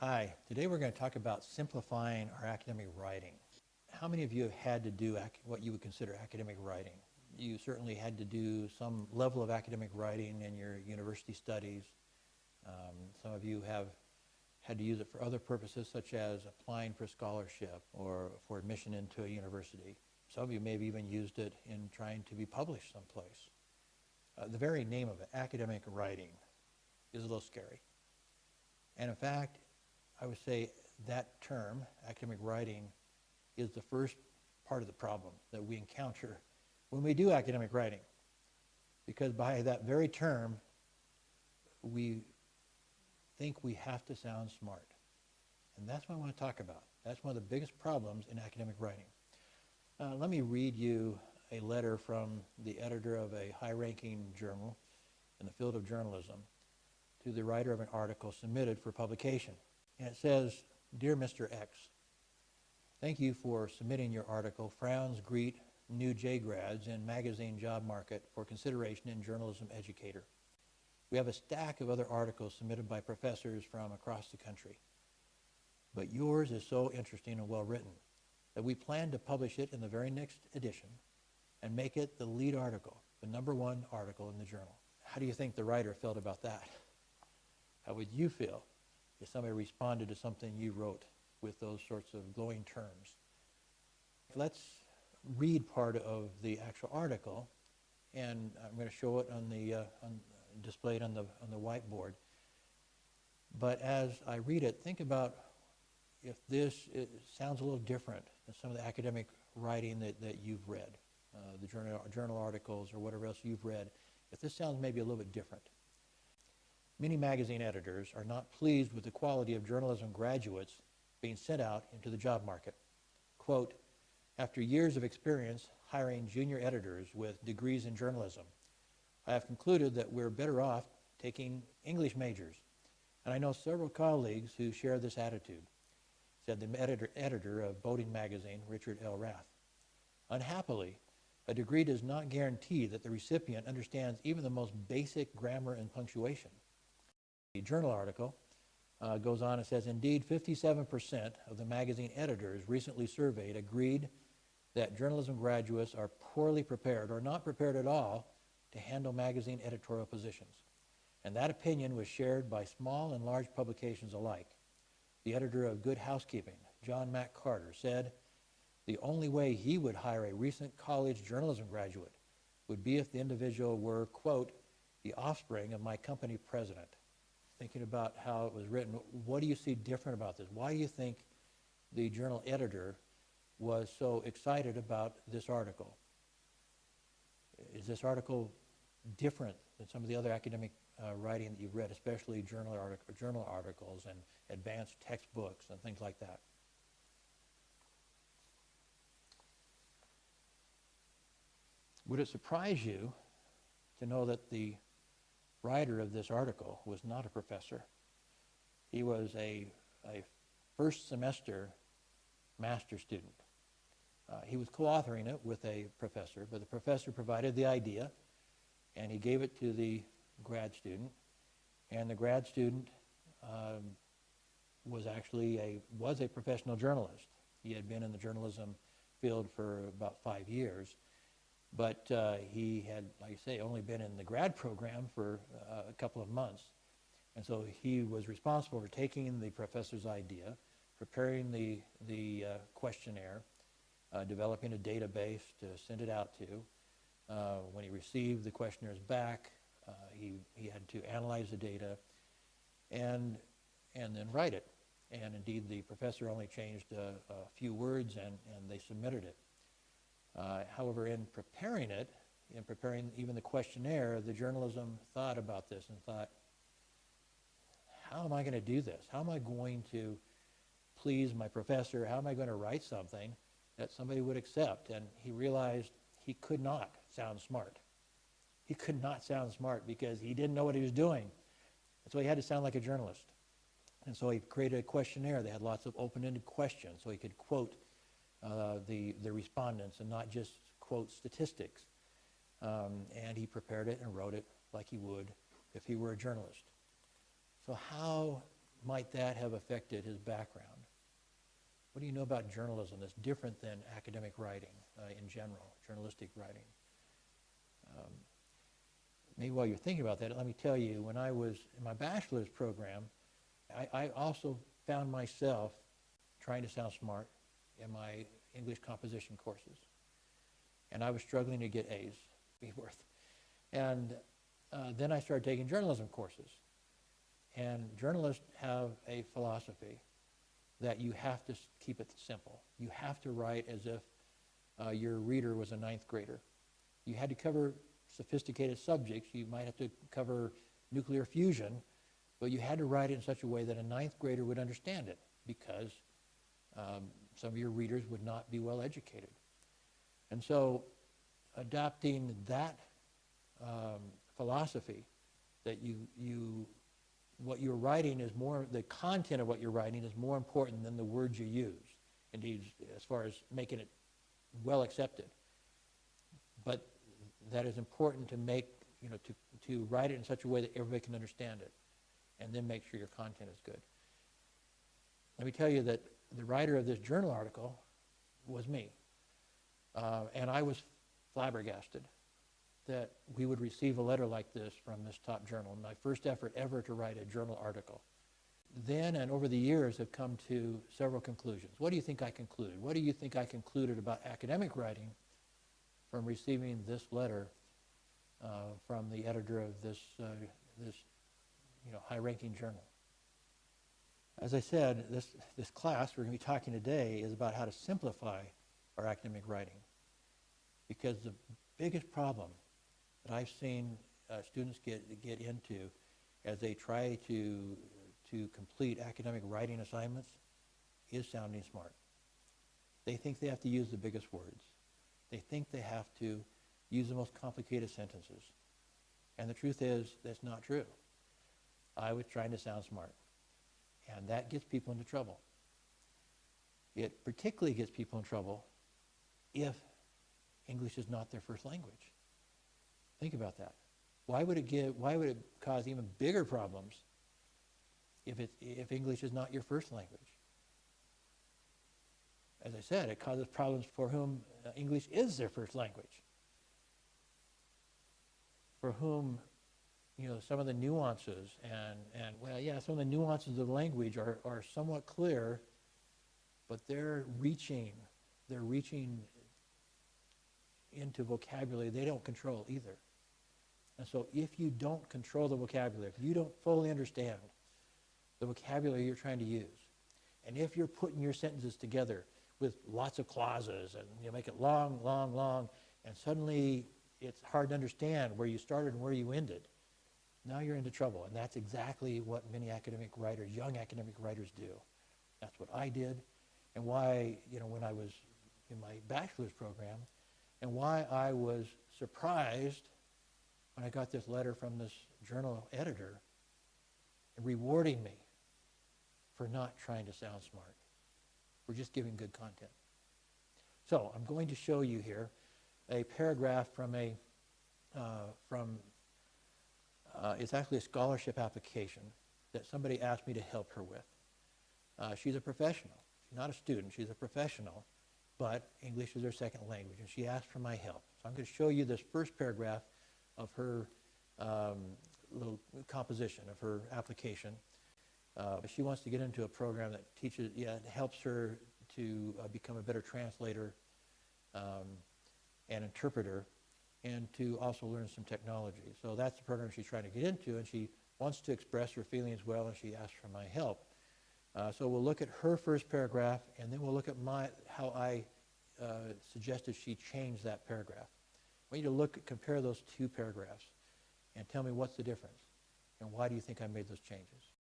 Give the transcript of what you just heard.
Hi, today we're going to talk about simplifying our academic writing. How many of you have had to do what you would consider academic writing? You certainly had to do some level of academic writing in your university studies. Some of you have had to use it for other purposes, such as applying for scholarship or for admission into a university. Some of you may have even used it in trying to be published someplace. The very name of it, academic writing, is a little scary. And in fact, I would say that term, academic writing, is the first part of the problem that we encounter when we do academic writing. Because by that very term, we think we have to sound smart. And that's what I want to talk about. That's one of the biggest problems in academic writing. Let me read you a letter from the editor of a high-ranking journal in the field of journalism to the writer of an article submitted for publication. And it says, "Dear Mr. X, thank you for submitting your article, Frowns Greet New J-Grads in Magazine Job Market for Consideration in Journalism Educator. We have a stack of other articles submitted by professors from across the country. But yours is so interesting and well written that we plan to publish it in the very next edition and make it the lead article, the #1 article in the journal." How do you think the writer felt about that? How would you feel if somebody responded to something you wrote with those sorts of glowing terms? Let's read part of the actual article, and I'm going to show it on the displayed on the whiteboard. But as I read it, think about if it sounds a little different than some of the academic writing that you've read, the journal articles or whatever else you've read. If this sounds maybe a little bit different. Many magazine editors are not pleased with the quality of journalism graduates being sent out into the job market. Quote, "After years of experience hiring junior editors with degrees in journalism, I have concluded that we're better off taking English majors. And I know several colleagues who share this attitude," said the editor of Boating Magazine, Richard L. Rath. "Unhappily, a degree does not guarantee that the recipient understands even the most basic grammar and punctuation." The journal article goes on and says, "Indeed, 57% of the magazine editors recently surveyed agreed that journalism graduates are poorly prepared or not prepared at all to handle magazine editorial positions. And that opinion was shared by small and large publications alike. The editor of Good Housekeeping, John Mack Carter, said the only way he would hire a recent college journalism graduate would be if the individual were, quote, the offspring of my company president." Thinking about how it was written, what do you see different about this? Why do you think the journal editor was so excited about this article? Is this article different than some of the other academic writing that you've read, especially journal articles and advanced textbooks and things like that? Would it surprise you to know that the writer of this article was not a professor? He was a first semester master's student. He was co-authoring it with a professor, but the professor provided the idea and he gave it to the grad student, and the grad student was actually a professional journalist. He had been in the journalism field for about 5 years. But he had, like I say, only been in the grad program for a couple of months. And so he was responsible for taking the professor's idea, preparing the questionnaire, developing a database to send it out to. When he received the questionnaires back, he had to analyze the data and then write it. And indeed, the professor only changed a few words and they submitted it. However, in preparing even the questionnaire, the journalism thought about this and thought, how am I going to do this? How am I going to please my professor? How am I going to write something that somebody would accept? And he realized he could not sound smart. He could not sound smart because he didn't know what he was doing. And so he had to sound like a journalist. And so he created a questionnaire that had lots of open-ended questions so he could quote the respondents and not just quote statistics. And he prepared it and wrote it like he would if he were a journalist. So how might that have affected his background? What do you know about journalism that's different than academic writing in general, journalistic writing? Maybe while you're thinking about that, let me tell you, when I was in my bachelor's program, I also found myself trying to sound smart in my English composition courses. And I was struggling to get A's, be worth. And then I started taking journalism courses. And journalists have a philosophy that you have to keep it simple. You have to write as if your reader was a ninth grader. You had to cover sophisticated subjects. You might have to cover nuclear fusion, but you had to write it in such a way that a ninth grader would understand it, because some of your readers would not be well educated. And so adopting that philosophy, that what you're writing is more, the content of what you're writing is more important than the words you use, indeed, as far as making it well accepted. But that is important to make, to write it in such a way that everybody can understand it, and then make sure your content is good. Let me tell you that the writer of this journal article was me. And I was flabbergasted that we would receive a letter like this from this top journal, my first effort ever to write a journal article. Then and over the years have come to several conclusions. What do you think I concluded? What do you think I concluded about academic writing from receiving this letter from the editor of this high-ranking journal? As I said, this class we're going to be talking today is about how to simplify our academic writing, because the biggest problem that I've seen students get into as they try to complete academic writing assignments is sounding smart. They think they have to use the biggest words. They think they have to use the most complicated sentences. And the truth is, that's not true. I was trying to sound smart. And that gets people into trouble. It particularly gets people in trouble if English is not their first language. Think about that. Why would it cause even bigger problems if English is not your first language? As I said, it causes problems for whom English is their first language, for whom some of the nuances some of the nuances of the language are somewhat clear, but they're reaching into vocabulary they don't control either. And so if you don't control the vocabulary, if you don't fully understand the vocabulary you're trying to use, and if you're putting your sentences together with lots of clauses and you make it long, long, long, and suddenly it's hard to understand where you started and where you ended, now you're into trouble. And that's exactly what many academic writers, young academic writers, do. That's what I did, and why, when I was in my bachelor's program, and why I was surprised when I got this letter from this journal editor rewarding me for not trying to sound smart, for just giving good content. So I'm going to show you here a paragraph from it's actually a scholarship application that somebody asked me to help her with. She's a professional. She's not a student. She's a professional, but English is her second language, and she asked for my help. So I'm going to show you this first paragraph of her little composition of her application. She wants to get into a program that helps her to become a better translator and interpreter, and to also learn some technology. So that's the program she's trying to get into, and she wants to express her feelings well, and she asked for my help. So we'll look at her first paragraph, and then we'll look at how I suggested she change that paragraph. I want you to compare those two paragraphs and tell me what's the difference, and why do you think I made those changes.